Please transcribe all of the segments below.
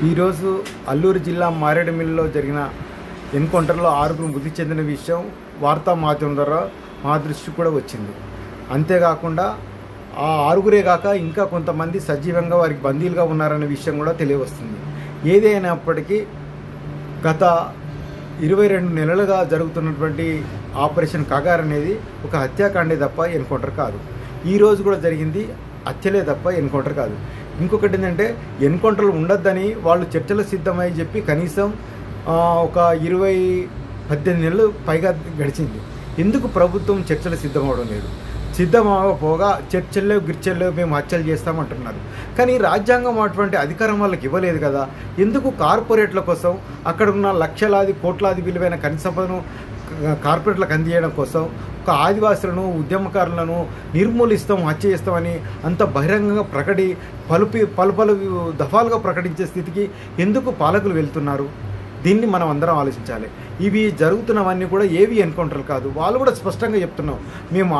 ఈరోజు అల్లూరు జిల్లా మారేడుమిల్లిలో జరిగిన ఎన్కౌంటర్లో 6 మృతి చెందిన విషయం వార్తా మాధ్యమం ద్వారా మా దృష్టికి కూడా వచ్చింది. అంతేకాకుండా ఆ 6 కాక ఇంకా కొంతమంది సజీవంగా వారికి బందీలుగా ఉన్నారనే విషయం కూడా తెలియవస్తుంది. ఏదైనప్పటికీ గత 22 నెలలుగా జరుగుతున్నటువంటి ఆపరేషన్ కగార్ అనేది ఒక హత్యాకాండే తప్ప ఎన్కౌంటర్ కాదు. ఈరోజు కూడా జరిగింది హత్యలే తప్ప ఎన్కౌంటర్ కాదు. ఇంకొకటి ఏంటంటే ఎన్కౌంటర్లు ఉండొద్దని వాళ్ళు చర్చలు సిద్ధమై చెప్పి కనీసం ఒక 18 నెలలు పైగా గడిచింది. ఎందుకు ప్రభుత్వం చర్చలు సిద్ధమవడం లేదు? సిద్ధమవకపోగా చర్చల్లో గిర్చల్లో మేము హత్యలు చేస్తామంటున్నారు. కానీ రాజ్యాంగం అటువంటి అధికారం వాళ్ళకి ఇవ్వలేదు కదా. ఎందుకు కార్పొరేట్ల కోసం అక్కడ ఉన్న లక్షలాది కోట్లాది విలువైన కనీసంపదను కార్పొరేట్లకు అందించడం కోసం ఒక ఆదివాసులను ఉద్యమకారులను నిర్మూలిస్తాం హత్య చేస్తామని అంత బహిరంగంగా పలు దఫాలుగా ప్రకటించే స్థితికి ఎందుకు పాలకులు వెళ్తున్నారు? దీన్ని మనం అందరం ఆలోచించాలి. ఇవి జరుగుతున్నవన్నీ కూడా ఏవి ఎన్కౌంటర్లు కాదు. వాళ్ళు కూడా స్పష్టంగా చెప్తున్నాం, మేము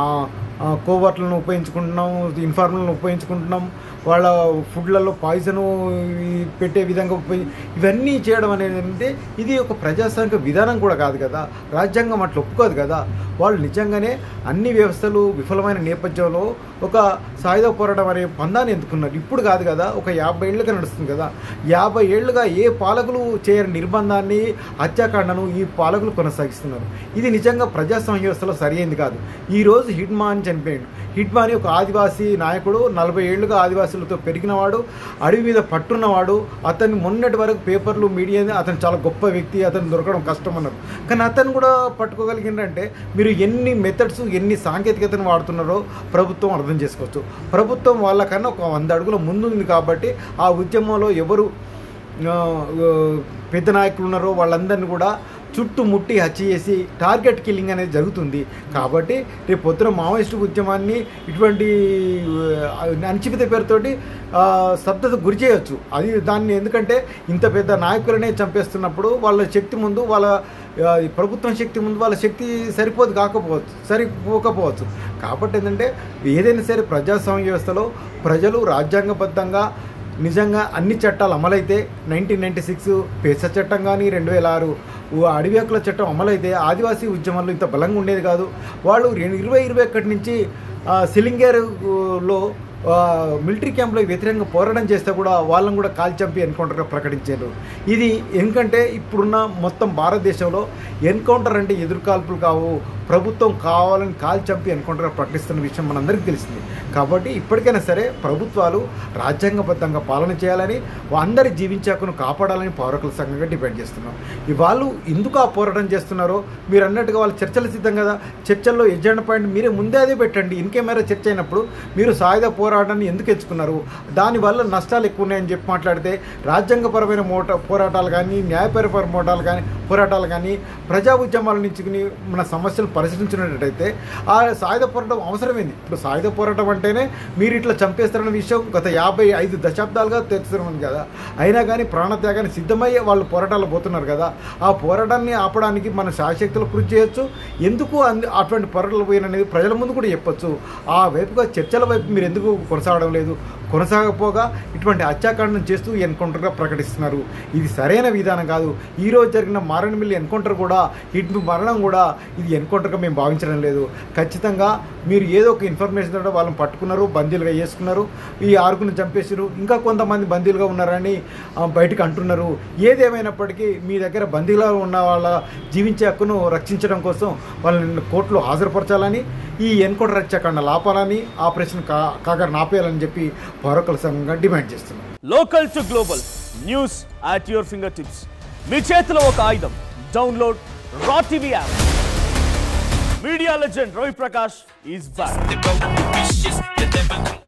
కోవర్ట్లను ఉపయోగించుకుంటున్నాం, ఇన్ఫార్మర్లను ఉపయోగించుకుంటున్నాం, వాళ్ళ ఫుడ్లలో పాయిజను పెట్టే విధంగా ఇవన్నీ చేయడం అనేది అంటే ఇది ఒక ప్రజాస్వామిక విధానం కూడా కాదు కదా. రాజ్యాంగం అట్లా ఒప్పుకోదు కదా. వాళ్ళు నిజంగానే అన్ని వ్యవస్థలు విఫలమైన నేపథ్యంలో ఒక సాయుధ పోరాటం అనే పందాన్ని ఎందుకున్నారు. ఇప్పుడు కాదు కదా, ఒక 50 ఏళ్ళుగా నడుస్తుంది కదా. 50 ఏళ్ళుగా ఏ పాలకులు చేయని నిర్బంధాన్ని హత్యాకాండను ఈ పాలకులు కొనసాగిస్తున్నారు. ఇది నిజంగా ప్రజాస్వామ్య వ్యవస్థలో సరైనది కాదు. ఈరోజు హిడ్మా అని చనిపోయాడు. హిడ్మా అని ఒక ఆదివాసీ నాయకుడు, 40 ఏళ్ళుగా ఆదివాసులతో పెరిగినవాడు, అడవి మీద పట్టున్నవాడు. అతన్ని మొన్నటి వరకు పేపర్లు మీడియా అతను చాలా గొప్ప వ్యక్తి, అతను దొరకడం కష్టం అన్నారు. కానీ అతను కూడా పట్టుకోగలిగిందంటే మీరు ఎన్ని మెథడ్స్ ఎన్ని సాంకేతికతను వాడుతున్నారో ప్రభుత్వం అర్థం చేసుకోవచ్చు. ప్రభుత్వం వాళ్ళకన్నా ఒక 100 అడుగుల ముందుంది కాబట్టి ఆ ఉద్యమంలో ఎవరు పెద్ద నాయకులు ఉన్నారో వాళ్ళందరినీ కూడా చుట్టుముట్టి హత్య చేసి టార్గెట్ కిల్లింగ్ అనేది జరుగుతుంది. కాబట్టి రేపు పొద్దున మావోయిస్టు ఉద్యమాన్ని ఇటువంటి అణచివేత పేరుతోటి స్తబ్దతకు గురి చేయవచ్చు. అది దాన్ని ఎందుకంటే ఇంత పెద్ద నాయకులనే చంపేస్తున్నప్పుడు వాళ్ళ శక్తి ముందు వాళ్ళ ప్రభుత్వం శక్తి ముందు వాళ్ళ శక్తి సరిపోకపోవచ్చు. కాబట్టి ఏంటంటే ఏదైనా సరే ప్రజాస్వామ్య వ్యవస్థలో ప్రజలు రాజ్యాంగబద్ధంగా నిజంగా అన్ని చట్టాలు అమలైతే 1996 పేస చట్టం కానీ 2006 అడవి హక్కుల చట్టం అమలైతే ఆదివాసీ ఉద్యమాల్లో ఇంత బలంగా ఉండేది కాదు. వాళ్ళు 2021 నుంచి సిలింగేరులో మిలిటరీ క్యాంప్లో వ్యతిరేకంగా పోరాటం చేస్తే కూడా వాళ్ళని కూడా కాల్ చంపి ఎన్కౌంటర్గా ప్రకటించారు. ఇది ఎందుకంటే ఇప్పుడున్న మొత్తం భారతదేశంలో ఎన్కౌంటర్ అంటే ఎదురుకాల్పులు కావు, ప్రభుత్వం కావాలని కాల్ చంపి ఎన్కౌంటర్గా ప్రకటిస్తున్న విషయం మనందరికీ తెలిసింది. కాబట్టి ఇప్పటికైనా సరే ప్రభుత్వాలు రాజ్యాంగబద్ధంగా పాలన చేయాలని, అందరి జీవించే హక్కును కాపాడాలని పౌరకుల సంఘంగా డిమాండ్ చేస్తున్నాం. వాళ్ళు ఎందుకు ఆ పోరాటం చేస్తున్నారో మీరు అన్నట్టుగా వాళ్ళు చర్చలు సిద్ధం కదా. చర్చల్లో ఎజెండా పాయింట్ మీరే ముందే అదే పెట్టండి. ఇన్కేమేరా చర్చ అయినప్పుడు మీరు సాయుధ పోరాటాన్ని ఎందుకు ఎంచుకున్నారు, దానివల్ల నష్టాలు ఎక్కువ ఉన్నాయని చెప్పి మాట్లాడితే రాజ్యాంగపరమైన పోరాటాలు కానీ న్యాయపరమైన పోరాటాలు కానీ ప్రజా ఉద్యమాల నుంచి మన సమస్యలు పరిశీలించినట్టయితే ఆ సాయుధ పోరాటం అవసరమైంది. ఇప్పుడు సాయుధ పోరాటం అంటేనే మీరు ఇట్లా చంపేస్తారన్న విషయం గత 55 దశాబ్దాలుగా తెలుస్తుంది కదా. అయినా కానీ ప్రాణత్యాగాన్ని సిద్ధమయ్యే వాళ్ళు పోరాటాలు పోతున్నారు కదా. ఆ పోరాటాన్ని ఆపడానికి మన శాశక్తులు కృషి చేయొచ్చు. ఎందుకు అటువంటి పోరాటాలు పోయిననేది ప్రజల ముందు కూడా చెప్పొచ్చు. ఆ వైపుగా చర్చల వైపు మీరు ఎందుకు కొనసాగడం లేదు? కొనసాగపోగా ఇటువంటి హత్యాకాండం చేస్తూ ఎన్కౌంటర్గా ప్రకటిస్తున్నారు. ఇది సరైన విధానం కాదు. ఈరోజు జరిగిన మారేడుమిల్లి ఎన్కౌంటర్ కూడా హిడ్మా మరణం కూడా ఇది ఎన్కౌంటర్గా మేము భావించడం లేదు. ఖచ్చితంగా మీరు ఏదో ఒక ఇన్ఫర్మేషన్ ద్వారా వాళ్ళని పట్టుకున్నారు, బందీలుగా చేసుకున్నారు, ఈ 6 చంపేసారు, ఇంకా కొంతమంది బందీలుగా ఉన్నారని బయటకు అంటున్నారు. ఏదేమైనప్పటికీ మీ దగ్గర బందీలుగా ఉన్న వాళ్ళ జీవించే హక్కును రక్షించడం కోసం వాళ్ళని కోర్టులో హాజరుపరచాలని, ఈ ఎన్కౌంటర్ హత్యాకాండాలు ఆపాలని, ఆపరేషన్ కగార్ ఆపేయాలని చెప్పి పౌరకుల సంఘంగా డిమాండ్ చేస్తున్నాం. Local to global news at your finger tips. మీ చేతిలో ఒక ఆయుధం. Download R TV app. Media legend Ravi Prakash is back.